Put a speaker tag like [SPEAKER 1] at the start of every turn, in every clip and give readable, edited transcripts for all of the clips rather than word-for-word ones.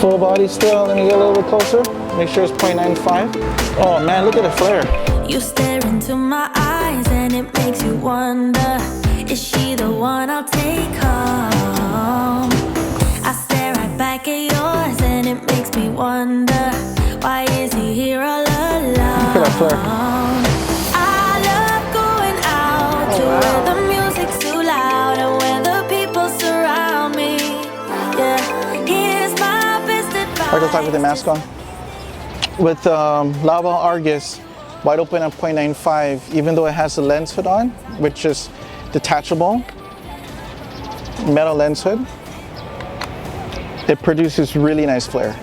[SPEAKER 1] Full body still. Let me get a little bit closer. Make sure it's 0.95. Oh man, look at the flare.
[SPEAKER 2] You stare into my eyes and it makes you wonder, is she the one I'll take home? I stare right back at yours and it makes me wonder, why is he here all alone?
[SPEAKER 1] Look at that flare.
[SPEAKER 2] I love going out to where the music's too loud and where the people surround me. Yeah, here's my best advice.
[SPEAKER 1] I go talk with the mask on. With Laowa Argus, wide open at 0.95, even though it has a lens hood on, which is detachable, metal lens hood, it produces really nice flare.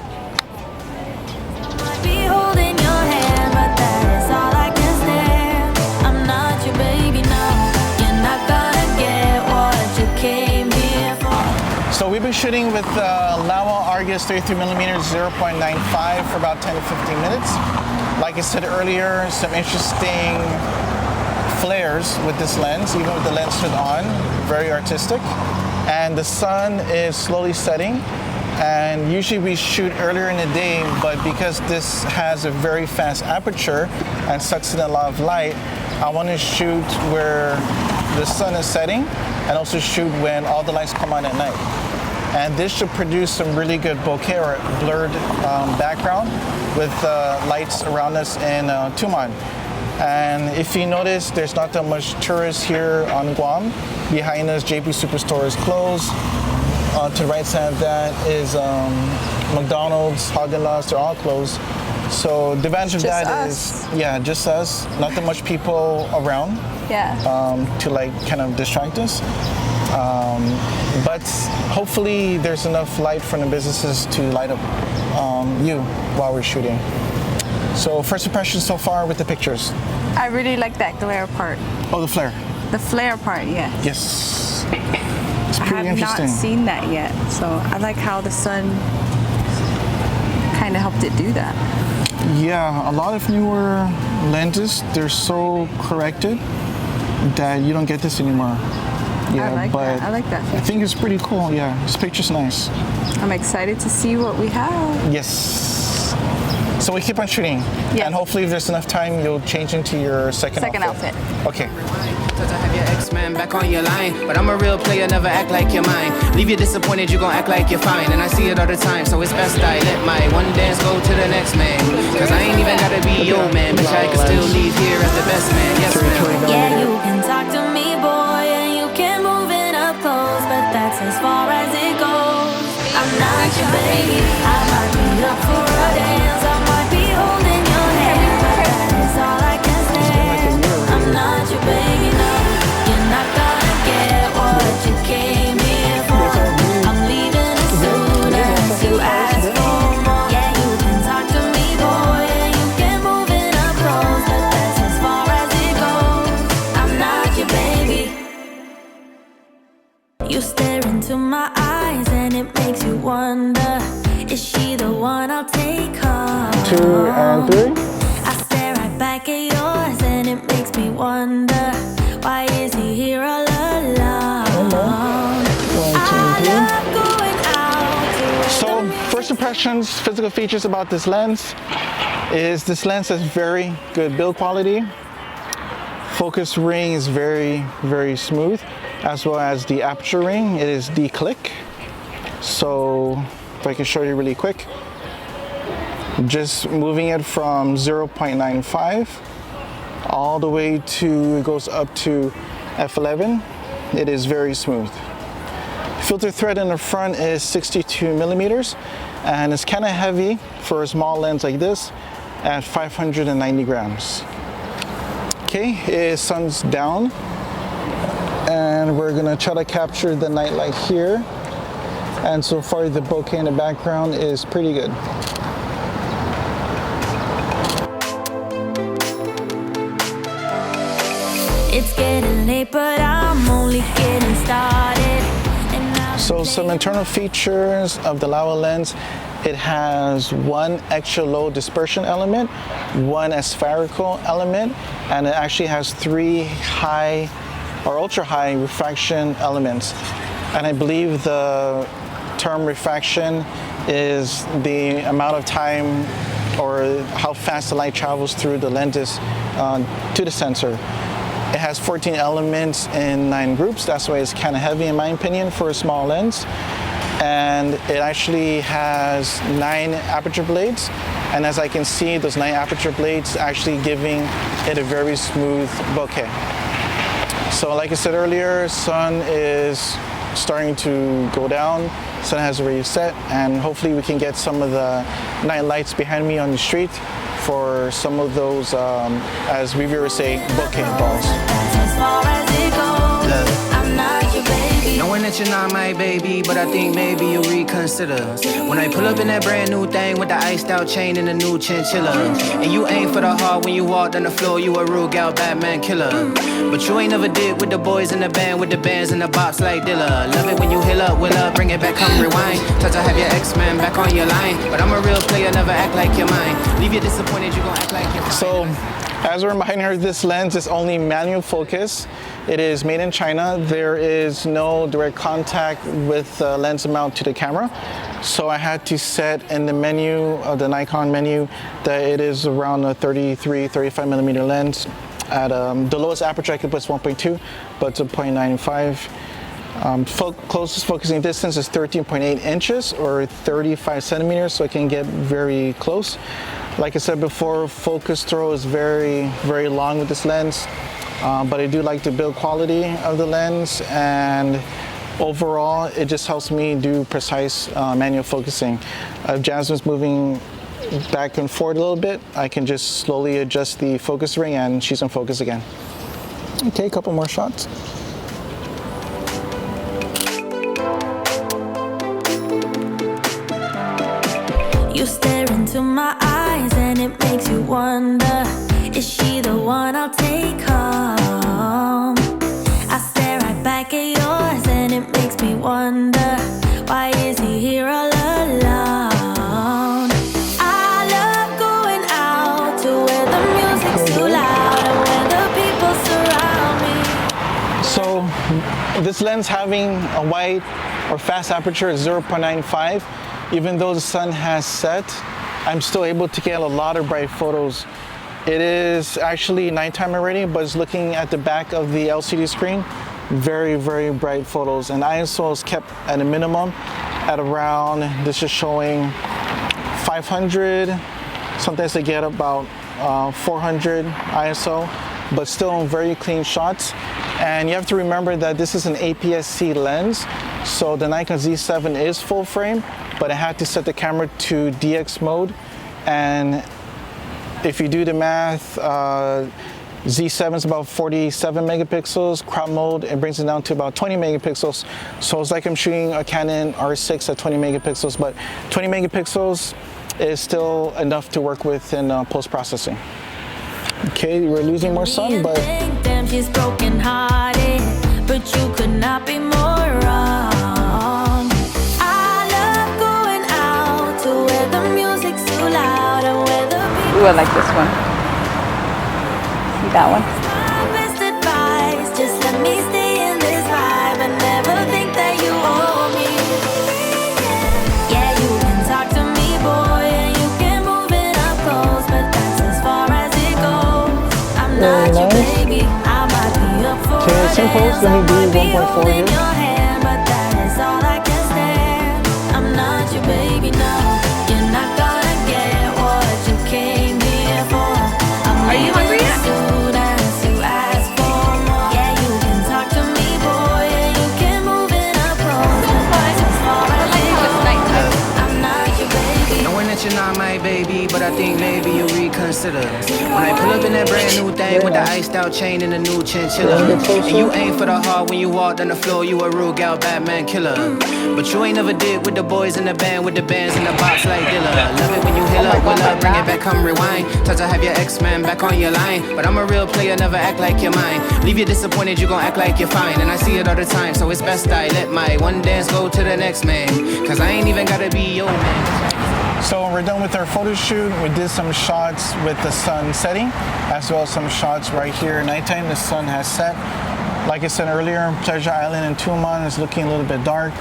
[SPEAKER 2] Be holding your hand, but that is all I can stand. I'm not your baby, no. You're not gonna get what you came here for.
[SPEAKER 1] So we've been shooting with Laowa Argus 33mm 0.95 for about 10 to 15 minutes. Like I said earlier, some interesting flares with this lens, even with the lens hood on, very artistic. And the sun is slowly setting. And usually we shoot earlier in the day, but because this has a very fast aperture and sucks in a lot of light, I want to shoot where the sun is setting and also shoot when all the lights come on at night. And this should produce some really good bokeh or blurred background with lights around us in Tumon. And if you notice, there's not that much tourists here on Guam. Behind us, JP Superstore is closed. To the right side of that is McDonald's, Haagen-Dazs, they're all closed. So the advantage of that is, yeah, just us, not that much people around.
[SPEAKER 3] Yeah.
[SPEAKER 1] To like kind of distract us. But hopefully there's enough light from the businesses to light up you while we're shooting. So first impressions so far with the pictures.
[SPEAKER 3] I really like that glare part.
[SPEAKER 1] Oh, the flare.
[SPEAKER 3] The flare part, yeah.
[SPEAKER 1] Yes. It's
[SPEAKER 3] I
[SPEAKER 1] pretty
[SPEAKER 3] have
[SPEAKER 1] interesting.
[SPEAKER 3] not seen that yet, so I like how the sun kind of helped it do that.
[SPEAKER 1] Yeah, a lot of newer lenses, they're so corrected that you don't get this anymore. Yeah,
[SPEAKER 3] I like that. I like that feature.
[SPEAKER 1] I think it's pretty cool. Yeah, this picture's nice.
[SPEAKER 3] I'm excited to see what we have.
[SPEAKER 1] Yes. So we keep on shooting,
[SPEAKER 3] Yes.
[SPEAKER 1] and hopefully if there's enough time, you'll change into your second outfit. Okay.
[SPEAKER 4] Cause I have your ex-man back on your line, but I'm a real player, never act like you're mine. Leave you disappointed, you gon' act like you're fine, and I see it all the time, so it's best I let my one dance go to the next man. Cause I ain't even gotta be your man, bitch, I can still leave here as the best man. Yes, man.
[SPEAKER 2] Yeah, you can talk to me, boy, and you can move it up close, but that's as far as it goes. I'm not your baby, I might be up for a dance, I might be holding your hand, but that is all I can stand. I'm not your baby, no, you're not gonna get what you came here for. I'm leaving as soon as you ask for more. Yeah, you can talk to me, boy, and you can move it up close, but that's as far as it goes. I'm not your baby. You stare into my eyes and it makes you wonder, is she the one I'll take home?
[SPEAKER 1] 2 and 3.
[SPEAKER 2] I stare right back at yours and it makes me wonder, why is he here all alone? I love going out to where
[SPEAKER 1] So first impressions, physical features about this lens is this lens has very good build quality. Focus ring is very, very smooth, as well as the aperture ring. It is D-click. So if I can show you really quick, just moving it from 0.95 all the way to, it goes up to f11, it is very smooth. Filter thread in the front is 62mm, and it's kind of heavy for a small lens like this at 590 grams. Okay, sun's down, and we're gonna try to capture the night light here. And so far the bokeh in the background is pretty good.
[SPEAKER 2] it's getting late, but I'm only getting started.
[SPEAKER 1] So some internal features of the Laowa lens. It has one extra low dispersion element, one aspherical element, and it actually has 3 high or ultra high refraction elements. And I believe the term refraction is the amount of time or how fast the light travels through the lenses to the sensor. It has 14 elements in 9 groups. That's why it's kind of heavy in my opinion for a small lens. And it actually has 9 aperture blades. And as I can see, those 9 aperture blades actually giving it a very smooth bokeh. So like I said earlier, sun is starting to go down. Sun has already set, and hopefully we can get some of the night lights behind me on the street for some of those, as reviewers say, bokeh balls.
[SPEAKER 4] Knowing that you're not my baby, but I think maybe you'll reconsider. When I pull up in that brand new thing with the iced out chain and the new chinchilla. And you aim for the heart when you walked on the floor, you a real gal Batman killer. But you ain't never did with the boys in the band, with the bands and the bops like Dilla. Love it when you heal up, will up, bring it back, come rewind. Touch to have your X-Man back on your line. But I'm a real player, never act like you're mine. Leave you disappointed, you gon' act like you're fine.
[SPEAKER 1] So, as a reminder, this lens is only manual focus. It is made in China. There is no direct contact with the lens mount to the camera. So I had to set in the menu, the Nikon menu, that it is around a 33, 35 millimeter lens. At the lowest aperture I could put is 1.2, but it's a 0.95. Closest focusing distance is 13.8 inches or 35 centimeters, so I can get very close. Like I said before, focus throw is very, very long with this lens. But I do like the build quality of the lens, and overall it just helps me do precise manual focusing. If Jasmine's moving back and forth a little bit, I can just slowly adjust the focus ring and she's in focus again. Okay, a couple more shots.
[SPEAKER 2] You stare into my eyes and it makes you wonder, is she the one I'll take home? I stare right back at yours and it makes me wonder, why is he here all alone? I love going out to where the music's too loud and where the people surround me.
[SPEAKER 1] So this lens having a wide or fast aperture is 0.95. Even though the sun has set, I'm still able to get a lot of bright photos. It is actually nighttime already, but it's looking at the back of the LCD screen. Very, very bright photos. And ISO is kept at a minimum at around, this is showing 500. Sometimes they get about 400 ISO, but still very clean shots. And you have to remember that this is an APS-C lens. So the Nikon Z7 is full frame, but I had to set the camera to DX mode. And if you do the math, Z7 is about 47 megapixels. Crop mode, it brings it down to about 20 megapixels. So it's like I'm shooting a Canon R6 at 20 megapixels, but 20 megapixels is still enough to work with in post-processing. Okay, we're losing more sun, but...
[SPEAKER 2] Damn, she's broken hearted, but you could not be more wrong. I love going out to where the music's too loud and where the people.
[SPEAKER 3] Ooh, I like this one. See that one?
[SPEAKER 2] My best advice, just let me stay in this vibe and never think that you owe me. Yeah, you can talk to me, boy, and you can move it up close, but that's as far as it goes. I'm not your baby, I might be up for
[SPEAKER 1] Okay,
[SPEAKER 2] a
[SPEAKER 1] same pose,
[SPEAKER 2] dance,
[SPEAKER 1] let
[SPEAKER 2] I
[SPEAKER 1] me do
[SPEAKER 2] might be
[SPEAKER 1] 1.4
[SPEAKER 2] holding
[SPEAKER 1] here.
[SPEAKER 2] your hand, but that is all I can stand. I'm not your baby, no, you're not gonna get what you came here for.
[SPEAKER 3] Are you hungry yet?
[SPEAKER 2] Soon as you ask for more. Yeah, you can talk to me, boy, and you can move it up close, but that's as far as it goes. I'm not your baby.
[SPEAKER 4] Knowing that you're not my baby, but I think maybe you'll reconsider. When I pull up in that brand new thing with the iced out chain and the new chinchilla. And you aim for the heart when you walked on the floor, you a real gal Batman killer. But you ain't never did with the boys in the band, with the bands and the bops like Dilla. Love it when you heal up, will up, bring it back, come rewind. Touch to have your X-Man back on your line. But I'm a real player, never act like you're mine. Leave you disappointed, you gon' act like you're fine. And I see it all the time, so it's best I let my one dance go to the next man. Cause I ain't even gotta be your man.
[SPEAKER 1] So we're done with our photo shoot. We did some shots with the sun setting, as well as some shots right here. Nighttime, the sun has set. Like I said earlier, Pleasure Island in Tumon is looking a little bit dark.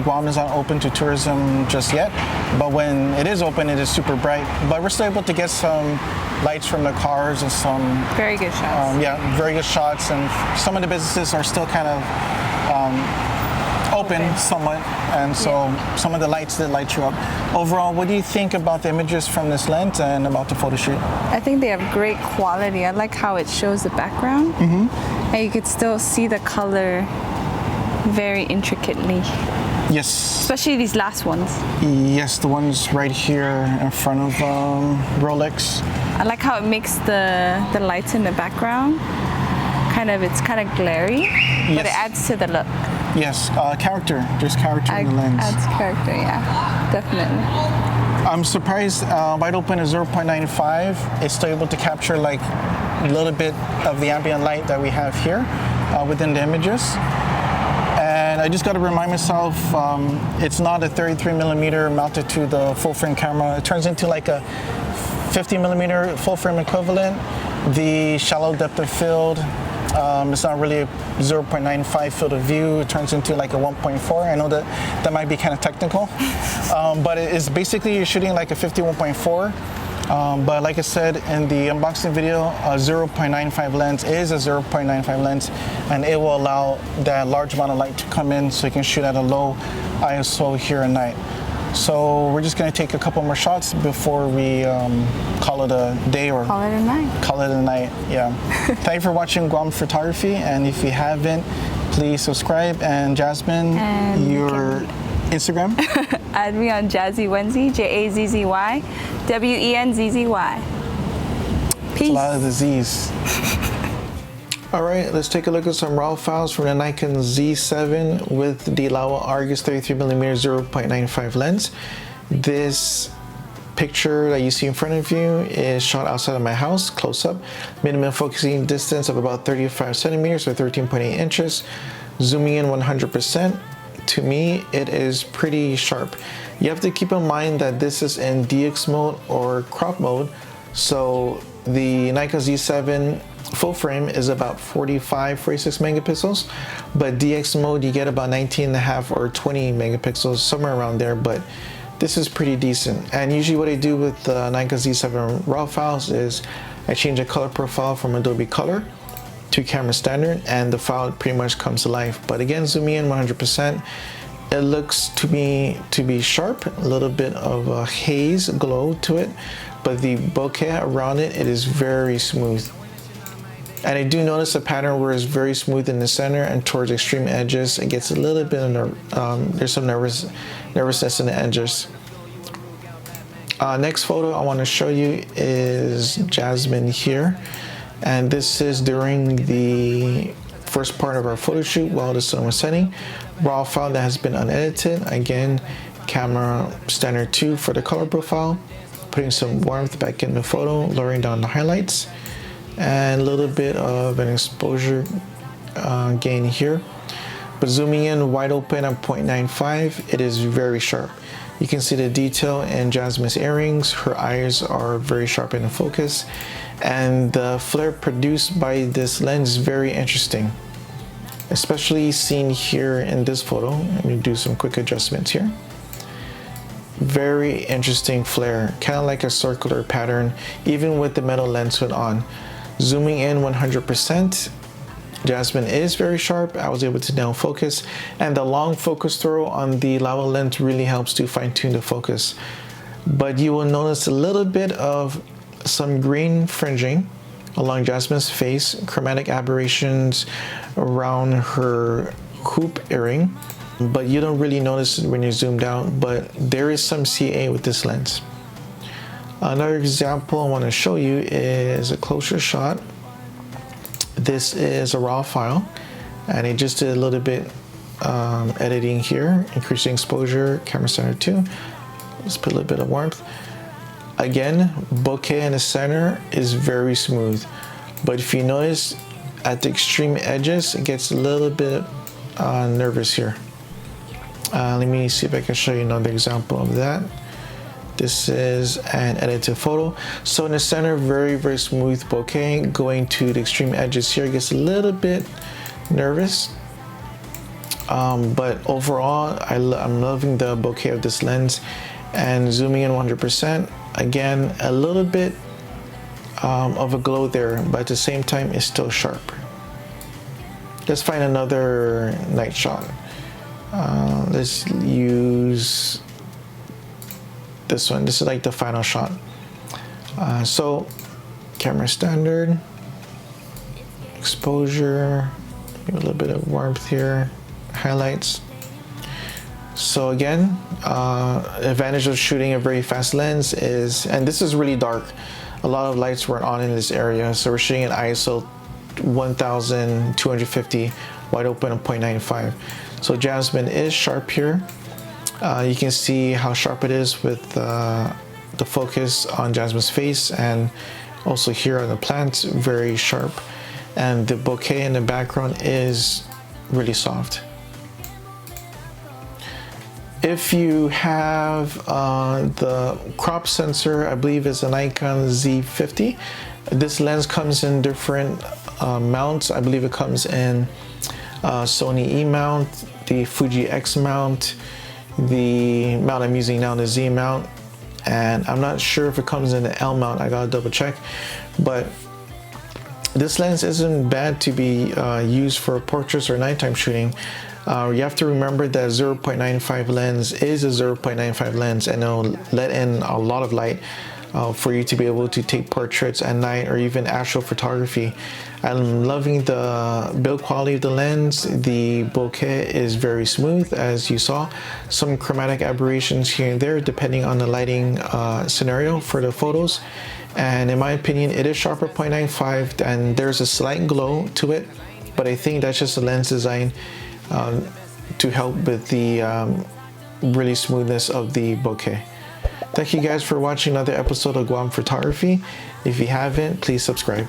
[SPEAKER 1] Guam is not open to tourism just yet, but when it is open, it is super bright. But we're still able to get some lights from the cars and some
[SPEAKER 3] Very good shots.
[SPEAKER 1] yeah, very good shots. And some of the businesses are still kind of open somewhat, and so some of the lights that light you up. Overall, what do you think about the images from this lens and about the photo shoot?
[SPEAKER 3] I think they have great quality. I like how it shows the background, and you could still see the color very intricately,
[SPEAKER 1] Yes.
[SPEAKER 3] especially these last ones.
[SPEAKER 1] Yes, the ones right here in front of Rolex.
[SPEAKER 3] I like how it makes the lights in the background it's kind of glary, but it adds to the look.
[SPEAKER 1] Yes, character. There's character in the lens.
[SPEAKER 3] Adds character, yeah, definitely.
[SPEAKER 1] I'm surprised wide open is 0.95. It's still able to capture like a little bit of the ambient light that we have here within the images. And I just got to remind myself, it's not a 33 millimeter mounted to the full frame camera. It turns into like a 50 millimeter full frame equivalent. The shallow depth of field, it's not really a 0.95 field of view. It turns into like a 1.4. I know that might be kind of technical, but it is basically you're shooting like a 51.4. But like I said in the unboxing video, a 0.95 lens is a 0.95 lens, and it will allow that large amount of light to come in so you can shoot at a low ISO here at night. So we're just gonna take a couple more shots before we call it a day or
[SPEAKER 3] Call it a night.
[SPEAKER 1] Call it a night, yeah. Thank you for watching Guam Photography, and if you haven't, please subscribe. And Jasmine,
[SPEAKER 3] And
[SPEAKER 1] your Instagram?
[SPEAKER 3] Add me on Jazzy Wenzel, JAZZY, WENZZY. Peace.
[SPEAKER 1] A lot of the Z's. All right, let's take a look at some raw files from the Nikon Z7 with the Laowa Argus 33mm 0.95 lens. This picture that you see in front of you is shot outside of my house, close up. Minimum focusing distance of about 35 centimeters or 13.8 inches. Zooming in 100%. To me, it is pretty sharp. You have to keep in mind that this is in DX mode or crop mode. So the Nikon Z7 full frame is about 46 megapixels, but DX mode you get about 19.5 or 20 megapixels, somewhere around there, but this is pretty decent. And usually what I do with the Nikon Z7 raw files is I change the color profile from Adobe Color to camera standard, and the file pretty much comes to life. But again, zooming in 100%, it looks to me to be sharp, a little bit of a haze glow to it, but the bokeh around it, it is very smooth. And I do notice a pattern where it's very smooth in the center, and towards extreme edges, it gets a little bit of, there's some nervousness in the edges. Next photo I want to show you is Jasmine here. And this is during the first part of our photo shoot while the sun was setting. Raw file that has been unedited. Again, camera standard 2 for the color profile. Putting some warmth back in the photo, lowering down the highlights. And a little bit of an exposure gain here. But zooming in wide open at 0.95, it is very sharp. You can see the detail in Jasmine's earrings. Her eyes are very sharp in the focus. And the flare produced by this lens is very interesting, especially seen here in this photo. Let me do some quick adjustments here. Very interesting flare, kind of like a circular pattern, even with the metal lens hood on. Zooming in 100%, Jasmine is very sharp. I was able to down focus, and the long focus throw on the Laowa lens really helps to fine tune the focus. But you will notice a little bit of some green fringing along Jasmine's face, chromatic aberrations around her hoop earring, but you don't really notice it when you're zoomed out, but there is some CA with this lens. Another example I want to show you is a closer shot. This is a raw file, and I just did a little bit editing here, increasing exposure, camera center 2. Let's put a little bit of warmth. Again, bokeh in the center is very smooth, but if you notice at the extreme edges, it gets a little bit nervous here. Let me see if I can show you another example of that. This is an edited photo. So in the center, very, very smooth bokeh. Going to the extreme edges here, it gets a little bit nervous. But overall, I'm loving the bokeh of this lens. And zooming in 100%, again, a little bit of a glow there, but at the same time, it's still sharp. Let's find another night shot. Let's use this one. This is like the final shot. So, camera standard, exposure, maybe a little bit of warmth here, highlights. So again, advantage of shooting a very fast lens is, and this is really dark, a lot of lights weren't on in this area, so we're shooting at ISO 1250, wide open at 0.95. So Jasmin is sharp here. You can see how sharp it is with the focus on Jasmin's face, and also here on the plants, very sharp. And the bokeh in the background is really soft. If you have the crop sensor, I believe it's a Nikon Z50. This lens comes in different mounts. I believe it comes in Sony E mount, the Fuji X mount, the mount I'm using now, the Z mount, and I'm not sure if it comes in the L mount. I gotta double check, but this lens isn't bad to be used for portraits or nighttime shooting. You have to remember that 0.95 lens is a 0.95 lens, and it'll let in a lot of light for you to be able to take portraits at night or even astro photography. I'm loving the build quality of the lens. The bokeh is very smooth, as you saw. Some chromatic aberrations here and there depending on the lighting scenario for the photos. And in my opinion, it is sharper 0.95 and there's a slight glow to it, but I think that's just a lens design to help with the really smoothness of the bokeh. Thank you guys for watching another episode of Guam Photography. If you haven't, please subscribe.